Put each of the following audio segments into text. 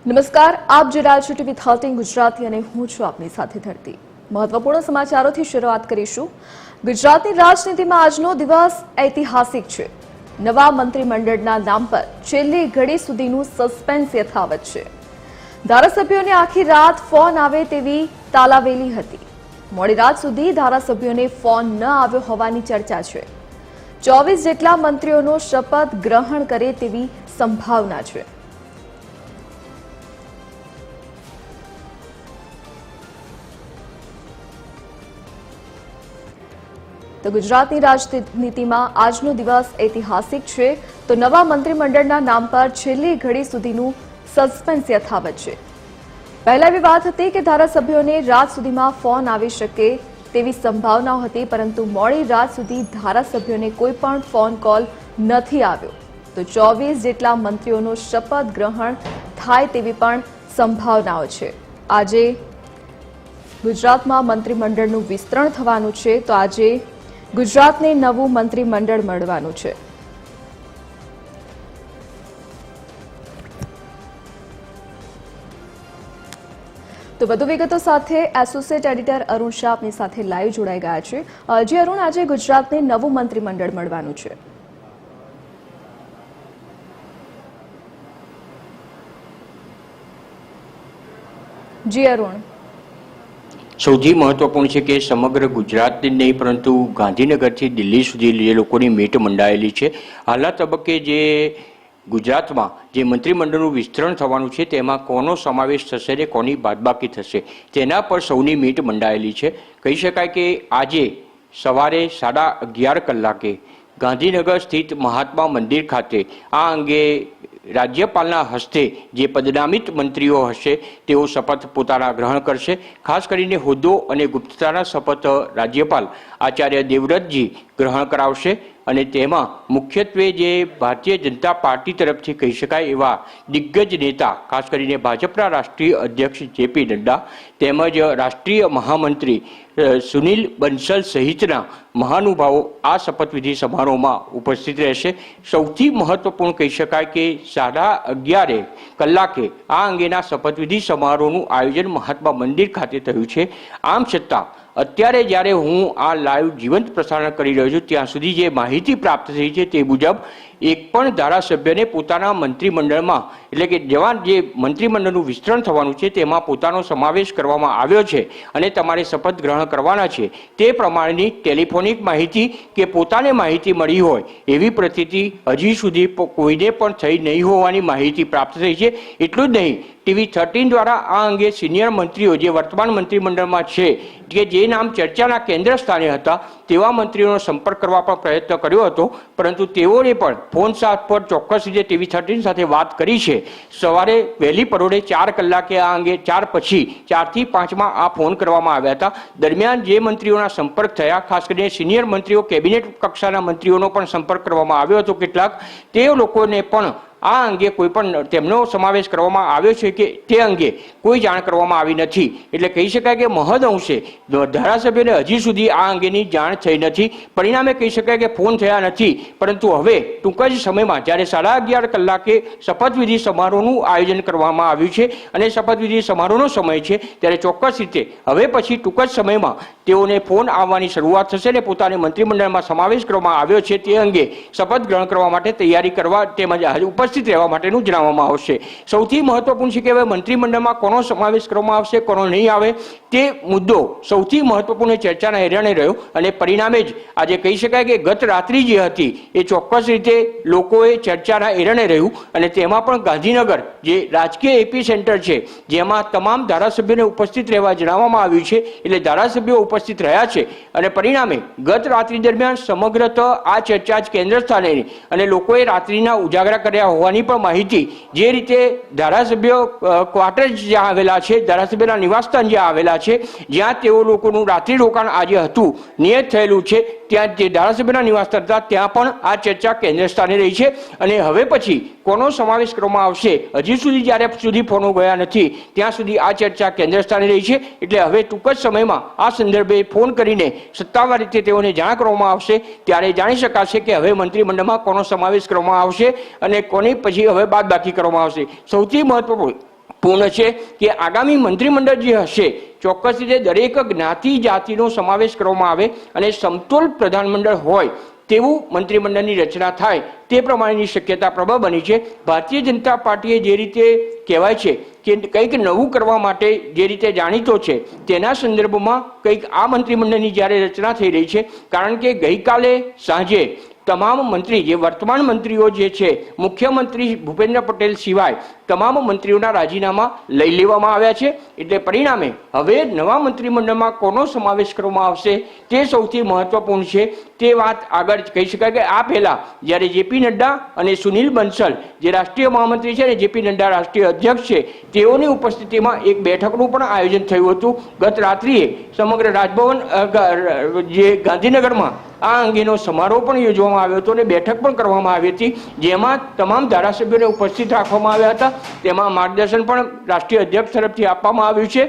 નમસ્કાર, આપ જોઈ રહ્યા છો ટીવી 13 ગુજરાતી અને હું છું આપની સાથે ધરતી। મહત્વપૂર્ણ સમાચારોથી શરૂઆત કરીશું। ગુજરાતની રાજનીતિમાં આજનો દિવસ ઐતિહાસિક છે। નવા મંત્રીમંડળના નામ પર છેલ્લી ઘડી સુધીનું સસ્પેન્સ યથાવત છે। ધારાસભ્યોને આખી રાત ફોન આવે તેવી તાલાવેલી હતી। મોડી રાત સુધી ધારાસભ્યોને ફોન ન આવ્યો હોવાની ચર્ચા છે। 24 જેટલા મંત્રીઓનો શપથ ગ્રહણ કરે તેવી સંભાવના છે। તો ગુજરાતની રાજનીતિમાં આજનો દિવસ ઐતિહાસિક છે। તો નવા મંત્રીમંડળના નામ પર છેલ્લી ઘડી સુધીનું સસ્પેન્સ યથાવત છે। પહેલા એવી વાત હતી કે ધારાસભ્યોને રાત સુધીમાં ફોન આવી શકે તેવી સંભાવનાઓ હતી, પરંતુ મોડી રાત સુધી ધારાસભ્યોને કોઈ પણ ફોન કોલ નથી આવ્યો। તો 24 જેટલા મંત્રીઓનો શપથ ગ્રહણ થાય તેવી પણ સંભાવનાઓ છે। આજે ગુજરાતમાં મંત્રીમંડળનું વિસ્તરણ થવાનું છે। તો આજે ગુજરાતને નવું મંત્રીમંડળ મળવાનું છે। તો વધુ વિગતો સાથે એસોસિએટ એડિટર અરુણ શાહ આપની સાથે લાઈવ જોડાઈ ગયા છે। જી અરુણ, આજે ગુજરાતને નવું મંત્રીમંડળ મળવાનું છે। જી અરુણ, સૌથી મહત્વપૂર્ણ છે કે સમગ્ર ગુજરાતની નહીં પરંતુ ગાંધીનગરથી દિલ્હી સુધી જે લોકોની મીટ મંડાયેલી છે। હાલના તબક્કે જે ગુજરાતમાં જે મંત્રીમંડળનું વિસ્તરણ થવાનું છે તેમાં કોનો સમાવેશ થશે ને કોની બાદબાકી થશે તેના પર સૌની મીટ મંડાયેલી છે। કહી શકાય કે આજે સવારે 11:30 કલાકે ગાંધીનગર સ્થિત મહાત્મા મંદિર ખાતે આ અંગે રાજ્યપાલના હસ્તે જે પદનામિત મંત્રીઓ હશે તેઓ શપથ પોતાના ગ્રહણ કરશે। ખાસ કરીને હોદ્દો અને ગુપ્તતાના શપથ રાજ્યપાલ આચાર્ય દેવવ્રતજી ગ્રહણ કરાવશે અને તેમાં મુખ્યત્વે જે ભારતીય જનતા પાર્ટી તરફથી કહી શકાય એવા દિગ્ગજ નેતા, ખાસ કરીને ભાજપના રાષ્ટ્રીય અધ્યક્ષ જેપી નડ્ડા તેમજ રાષ્ટ્રીય મહામંત્રી સુનિલ બંસલ સહિતના મહાનુભાવો આ શપથવિધિ સમારોહમાં ઉપસ્થિત રહેશે। સૌથી મહત્વપૂર્ણ કહી શકાય કે 11:30 કલાકે આ અંગેના શપથવિધિ સમારોહનું આયોજન મહાત્મા મંદિર ખાતે થયું છે। આમ છતાં અત્યારે જ્યારે હું આ લાઈવ જીવંત પ્રસારણ કરી રહ્યો છું ત્યાં સુધી જે માહિતી પ્રાપ્ત થઈ છે તે મુજબ એક પણ ધારાસભ્યને પોતાના મંત્રીમંડળમાં એટલે કે જે મંત્રીમંડળનું વિસ્તરણ થવાનું છે તેમાં પોતાનો સમાવેશ કરવામાં આવ્યો છે અને તમારે શપથ ગ્રહણ કરવાના છે તે પ્રમાણેની ટેલિફોનિક માહિતી કે પોતાને માહિતી મળી હોય એવી પ્રતીતિ હજી સુધી કોઈને પણ થઈ નહીં હોવાની માહિતી પ્રાપ્ત થઈ છે। એટલું જ નહીં, ટીવી 13 દ્વારા આ અંગે સિનિયર મંત્રીઓ જે વર્તમાન મંત્રીમંડળમાં છે કે જે નામ ચર્ચાના કેન્દ્ર સ્થાને હતા તેવા મંત્રીઓનો સંપર્ક કરવા પણ પ્રયત્ન કર્યો હતો, પરંતુ તેઓએ પણ ફોન પર ચોક્કસ રીતે ટીવી 13 સાથે વાત કરી છે। સવારે વહેલી પરોઢે 4 કલાકે આ અંગે 4 પછી 4 થી 5માં આ ફોન કરવામાં આવ્યા હતા। દરમિયાન જે મંત્રીઓના સંપર્ક થયા, ખાસ કરીને સિનિયર મંત્રીઓ, કેબિનેટ કક્ષાના મંત્રીઓનો પણ સંપર્ક કરવામાં આવ્યો હતો કેટલાક, તે લોકોને પણ આ અંગે કોઈ પણ તેમનો સમાવેશ કરવામાં આવ્યો છે કે તે અંગે કોઈ જાણ કરવામાં આવી નથી। એટલે કહી શકાય કે મહદ અંશે ધારાસભ્યોને હજી સુધી આ અંગેની જાણ થઈ નથી। પરિણામે કહી શકાય કે ફોન થયા નથી, પરંતુ હવે ટૂંક જ સમયમાં જ્યારે 11:30 કલાકે શપથવિધિ સમારોહનું આયોજન કરવામાં આવ્યું છે અને શપથવિધિ સમારોહનો સમય છે ત્યારે ચોક્કસ રીતે હવે પછી ટૂંક જ સમયમાં તેઓને ફોન આવવાની શરૂઆત થશે અને પોતાને મંત્રીમંડળમાં સમાવેશ કરવામાં આવ્યો છે તે અંગે શપથ ગ્રહણ કરવા માટે તૈયારી કરવા તેમજ ઉપસ્થિત રહેવા માટેનું જણાવવામાં આવશે। સૌથી મહત્વપૂર્ણ છે કે હવે મંત્રીમંડળમાં કોનો સમાવેશ કરવામાં આવશે, કોનો નહીં આવે તે મુદ્દો સૌથી મહત્વપૂર્ણ ચર્ચાના એરણે રહ્યો અને પરિણામે જ આજે કહી શકાય કે ગત રાત્રિ જે હતી એ ચોક્કસ રીતે લોકોએ ચર્ચાના એરણે રહ્યું અને તેમાં પણ ગાંધીનગર જે રાજકીય એપી સેન્ટર છે જેમાં તમામ ધારાસભ્યોને ઉપસ્થિત રહેવા જણાવવામાં આવ્યું છે, એટલે ધારાસભ્યો ઉપસ્થિત રહ્યા છે અને પરિણામે ગત રાત્રિ દરમિયાન સમગ્રત આ ચર્ચા જ કેન્દ્ર સ્થાને અને લોકોએ રાત્રિના ઉજાગરા કર્યા હોવાની પણ માહિતી જે રીતે ધારાસભ્યો ક્વાર્ટર્સ જ્યાં આવેલા છે, ધારાસભ્યના નિવાસસ્થાન જ્યાં આવેલા છે, જ્યાં તેઓ લોકોનું રાત્રિ રોકાણ આજે હતું નિયત થયેલું છે, ત્યાં જે ધારાસભ્યના નિવાસસ્થાન હતા ત્યાં પણ આ ચર્ચા કેન્દ્ર સ્થાને રહી છે અને હવે પછી કોનો સમાવેશ કરવામાં આવશે હજી સુધી જ્યારે સુધી ફોનો ગયા નથી ત્યાં સુધી આ ચર્ચા કેન્દ્ર સ્થાને રહી છે। એટલે હવે ટૂંક જ સમયમાં આ સંદર્ભે ફોન કરીને સત્તાવાર રીતે તેઓને જાણ કરવામાં આવશે ત્યારે જાણી શકાશે કે હવે મંત્રીમંડળમાં કોનો સમાવેશ કરવામાં આવશે અને કોની પછી હવે બાદબાકી કરવામાં આવશે। સૌથી મહત્વપૂર્ણ પૂર્ણ છે કે આગામી મંત્રીમંડળ જે હશે ચોક્કસ રીતે દરેક જ્ઞાતિ જાતિનો સમાવેશ કરવામાં આવે અને સમતોલ પ્રધાનમંડળ હોય તેવું મંત્રીમંડળની રચના થાય તે પ્રમાણેની શક્યતા પ્રબળ બની છે. ભારતીય જનતા પાર્ટીએ જે રીતે કહેવાય છે કે કંઈક નવું કરવા માટે જે રીતે જાણીતો છે તેના સંદર્ભમાં કંઈક આ મંત્રીમંડળની જ્યારે રચના થઈ રહી છે, કારણ કે ગઈકાલે સાંજે તમામ મંત્રી જે વર્તમાન મંત્રીઓ જે છે મુખ્યમંત્રી ભૂપેન્દ્ર પટેલ સિવાય તમામ મંત્રીઓના રાજીનામા લઈ લેવામાં આવ્યા છે. એટલે પરિણામે હવે નવા મંત્રીમંડળમાં કોનો સમાવેશ કરવામાં આવશે તે સૌથી મહત્વપૂર્ણ છે. તે વાત આગળ કહી શકાય કે આ પહેલા જ્યારે જેપી નડ્ડા અને સુનિલ બંસલ જે રાષ્ટ્રીય મહામંત્રી છે અને જેપી નડ્ડા રાષ્ટ્રીય અધ્યક્ષ છે તેઓની ઉપસ્થિતિમાં એક બેઠકનું પણ આયોજન થયું હતું. ગત રાત્રિએ સમગ્ર રાજભવન જે ગાંધીનગરમાં આ અંગેનો સમારોહ પણ યોજવામાં આવ્યો હતો અને બેઠક પણ કરવામાં આવી હતી, જેમાં તમામ ધારાસભ્યોને ઉપસ્થિત રાખવામાં આવ્યા હતા. તેમાં માર્ગદર્શન પણ રાષ્ટ્રીય અધ્યક્ષ તરફથી આપવામાં આવ્યું છે.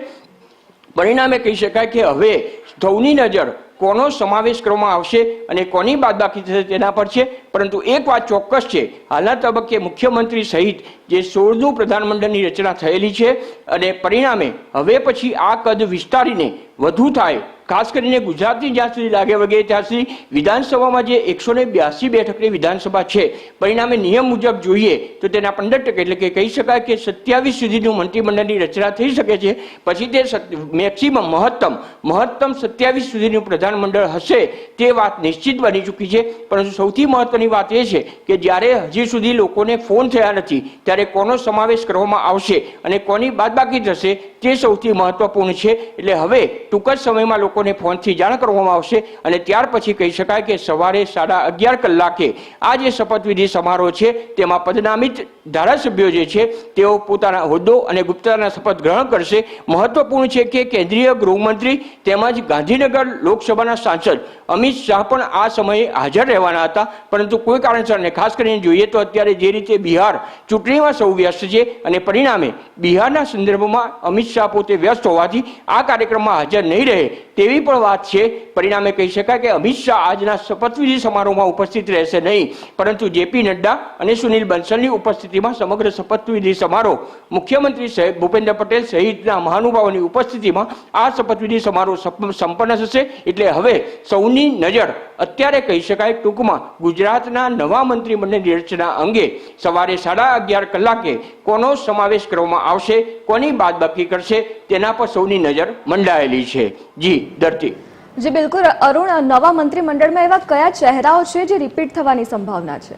પરિણામે કહી શકાય કે હવે સૌની નજર કોનો સમાવેશ કરવામાં આવશે અને કોની બાદબાકી થશે તેના પર છે. પરંતુ એક વાત ચોક્કસ છે, હાલના તબક્કે મુખ્યમંત્રી સહિત જે 16નું પ્રધાનમંડળની રચના થયેલી છે અને પરિણામે હવે પછી આ કદ વિસ્તારીને વધુ થાય, ખાસ કરીને ગુજરાતની જ્યાં સુધી લાગે વગે ત્યાં સુધી વિધાનસભામાં જે 182 બેઠકની વિધાનસભા છે, પરિણામે નિયમ મુજબ જોઈએ તો તેના 15% એટલે કે કહી શકાય કે 27 સુધીનું મંત્રીમંડળની રચના થઈ શકે છે. પછી તે મેક્સિમમ મહત્તમ 27 સુધીનું પ્રધાનમંડળ હશે તે વાત નિશ્ચિત બની ચૂકી છે. પરંતુ સૌથી મહત્વની વાત એ છે કે જ્યારે હજી સુધી લોકોને ફોન થયા નથી ત્યારે કોનો સમાવેશ કરવામાં આવશે અને કોની બાદબાકી થશે તે સૌથી મહત્વપૂર્ણ છે. એટલે હવે ટૂંક જ સમયમાં લોકોને ફોનથી જાણ કરવામાં આવશે અને ત્યાર પછી કહી શકાય કે સવારે 11:30 કલાકે આ જે શપથવિધિ સમારોહ છે તેમાં પદનામિત ધારાસભ્યો જે છે તેઓ પોતાના હોદ્દો અને ગુપ્તતાના શપથ ગ્રહણ કરશે. મહત્વપૂર્ણ છે કે કેન્દ્રીય ગૃહમંત્રી તેમજ ગાંધીનગર લોકસભાના સાંસદ અમિત શાહ પણ આ સમયે હાજર રહેવાના હતા, પરંતુ કોઈ કારણસર ને ખાસ કરીને જોઈએ તો અત્યારે જે રીતે બિહાર ચૂંટણીમાં સૌ વ્યસ્ત છે અને પરિણામે બિહારના સંદર્ભમાં અમિત શાહ પોતે વ્યસ્ત હોવાથી આ કાર્યક્રમમાં હાજર નહીં રહે તેવી પણ વાત છે. પરિણામે કહી શકાય કે અમિત શાહ આજના શપથવિધિ સમારોહમાં ઉપસ્થિત રહેશે નહીં, પરંતુ જેપી નડ્ડા અને સુનિલ બંસલની ઉપસ્થિતિમાં સમગ્ર શપથવિધિ સમારોહ મુખ્યમંત્રી સાહેબ ભૂપેન્દ્ર પટેલ સહિતના મહાનુભાવોની ઉપસ્થિતિમાં આ શપથવિધિ સમારોહ સંપન્ન થશે. એટલે હવે સૌની નજર અત્યારે કહી શકાય ટૂંકમાં ગુજરાતના નવા મંત્રીમંડળની રચના અંગે સવારે 11:30 કલાકે કોનો સમાવેશ કરવામાં આવશે, કોની બાદબાકી કરશે તેના પર સૌની નજર મંડાયેલી છે. જી ધરતી. જી બિલકુલ અરુણ, નવા મંત્રીમંડળમાં એવા કયા ચહેરાઓ છે જે રિપીટ થવાની સંભાવના છે?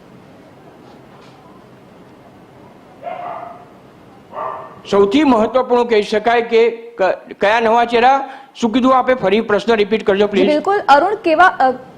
સૌથી મહત્વપૂર્ણ કહી શકાય કે કયા નવા ચહેરા, શું કીધું આપે? ફરી પ્રશ્ન રિપીટ કરજો પ્લીઝ. બિલકુલ અરુણ,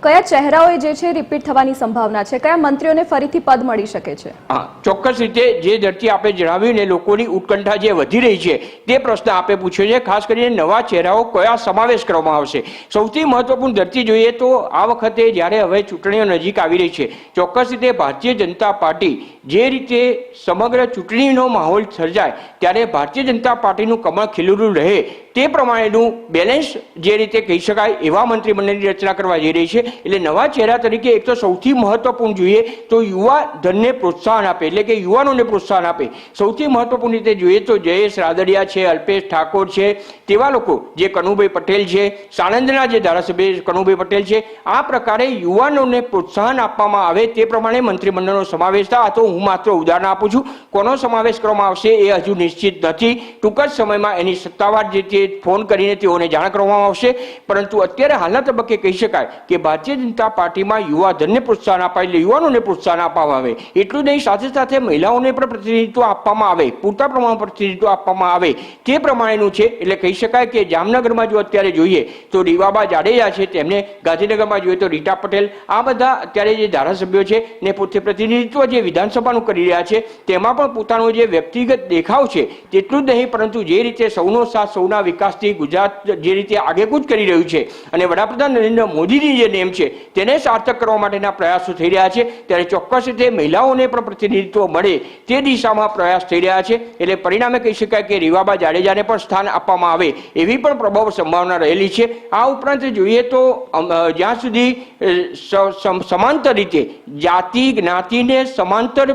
કયા ચહેરાઓ જે છે રિપીટ થવાની સંભાવના છે, કયા મંત્રીઓને ફરીથી પદ મળી શકે છે? હા, ચોક્કસ રીતે જે ધરતી આપે જણાવ્યું ને લોકોની ઉત્કંઠા જે વધી રહી છે તે પ્રશ્ન આપે પૂછ્યો છે. ખાસ કરીને નવા ચહેરાઓ કયા સમાવેશ કરવામાં આવશે. સૌથી મહત્વપૂર્ણ ધરતી જોઈએ તો આ વખતે જ્યારે હવે ચૂંટણીઓ નજીક આવી રહી છે, ચોક્કસ રીતે ભારતીય જનતા પાર્ટી જે રીતે સમગ્ર ચૂંટણીનો માહોલ સર્જાય ત્યારે ભારતીય જનતા પાર્ટીનું કમળ ખીલેલું રહે તે પ્રમાણેનું બેલેન્સ જે રીતે કહી શકાય એવા મંત્રીમંડળની રચના કરવા જઈ રહી છે. એટલે નવા ચહેરા તરીકે એક તો સૌથી મહત્વપૂર્ણ જોઈએ તો યુવા ધનને પ્રોત્સાહન આપે, એટલે કે યુવાનોને પ્રોત્સાહન આપે. સૌથી મહત્વપૂર્ણ રીતે જોઈએ તો જયેશ રાદડિયા છે, અલ્પેશ ઠાકોર છે, તેવા લોકો જે કનુભાઈ પટેલ છે, સાણંદના જે ધારાસભ્ય કનુભાઈ પટેલ છે, આ પ્રકારે યુવાનોને પ્રોત્સાહન આપવામાં આવે તે પ્રમાણે મંત્રીમંડળનો સમાવેશ થાય. આ તો હું માત્ર ઉદાહરણ આપું છું, કોનો સમાવેશ કરવામાં આવશે એ હજુ નિશ્ચિત નથી. ટૂંક જ સમયમાં એની સત્તાવાર જે ફોન કરીને તેઓને જાણ કરવામાં આવશે. પરંતુ અત્યારે હાલના તબક્કે કહી શકાય કે ભારતીય જનતા પાર્ટીમાં યુવા ધનને પ્રોત્સાહન અપાય, એટલે યુવાનોને પ્રોત્સાહન આપવામાં આવે. એટલું નહીં, સાથે સાથે મહિલાઓને પણ પ્રતિનિધિત્વ આપવામાં આવે, પૂરતા પ્રમાણમાં પ્રતિનિધિત્વ આપવામાં આવે તે પ્રમાણેનું છે. એટલે કહી શકાય કે જામનગરમાં જો અત્યારે જોઈએ તો રીવાબા જાડેજા છે, તેમને ગાંધીનગરમાં જોઈએ તો રીટા પટેલ, આ બધા અત્યારે જે ધારાસભ્યો છે ને પોતે પ્રતિનિધિત્વ જે વિધાનસભાનું કરી રહ્યા છે તેમાં પણ પોતાનો જે વ્યક્તિગત દેખાવ છે તેટલું જ નહીં, પરંતુ જે રીતે સૌનો સાથ સૌના વિકાસથી ગુજરાત જે રીતે આગેકૂચ કરી રહ્યું છે અને વડાપ્રધાન નરેન્દ્ર મોદીની જે નેમ છે તેને સાર્થક કરવા માટેના પ્રયાસો થઈ રહ્યા છે, ત્યારે ચોક્કસ રીતે મહિલાઓને પણ પ્રતિનિધિત્વ મળે તે દિશામાં પ્રયાસ થઈ રહ્યા છે. એટલે પરિણામે કહી શકાય કે રીવાબા જાડેજાને પણ સ્થાન આપવામાં આવે એવી પણ પ્રબળ સંભાવના રહેલી છે. આ ઉપરાંત જોઈએ તો જ્યાં સુધી સમાંતર રીતે જાતિ જ્ઞાતિને સમાંતર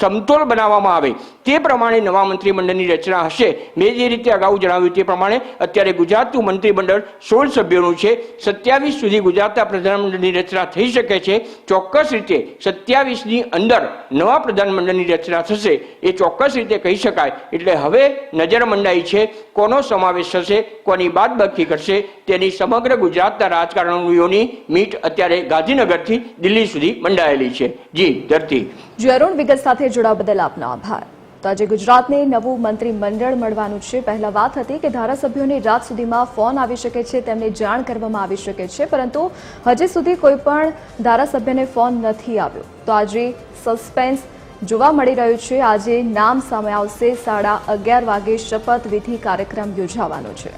સમતોલ બનાવવામાં આવે તે પ્રમાણે નવા મંત્રીમંડળની રચના હશે. મેં જે રીતે અગાઉ જણાવ્યું તે પ્રમાણે અત્યારે ગુજરાતનું મંત્રીમંડળ 16 સભ્યોનું છે. 27 સુધી ગુજરાતના પ્રધાનમંત્રીની રચના થઈ શકે છે. ચોક્કસ રીતે 27ની અંદર નવા પ્રધાનમંત્રીની રચના થશે એ ચોક્કસ રીતે કહી શકાય. એટલે હવે નજર મંડાઈ છે કોનો સમાવેશ થશે, કોની બાદબાકી કરશે, તેની સમગ્ર ગુજરાતના રાજકારણીઓની મીટ અત્યારે ગાંધીનગરથી દિલ્હી સુધી મંડાયેલી છે. જી ધરતી. જી અરુણ, વિગત સાથે જોડાવા બદલ આપનો આભાર. તો આજે ગુજરાતને નવું મંત્રીમંડળ મળવાનું છે. પહેલા વાત હતી કે ધારાસભ્યોને રાત સુધીમાં ફોન આવી શકે છે, તેમને જાણ કરવામાં આવી શકે છે, પરંતુ હજી સુધી કોઈ પણ ધારાસભ્યને ફોન નથી આવ્યો. તો આજે સસ્પેન્સ જોવા મળી રહ્યું છે. આજે નામ સામે આવશે. 11:30 વાગે શપથવિધિ કાર્યક્રમ યોજાવાનો છે.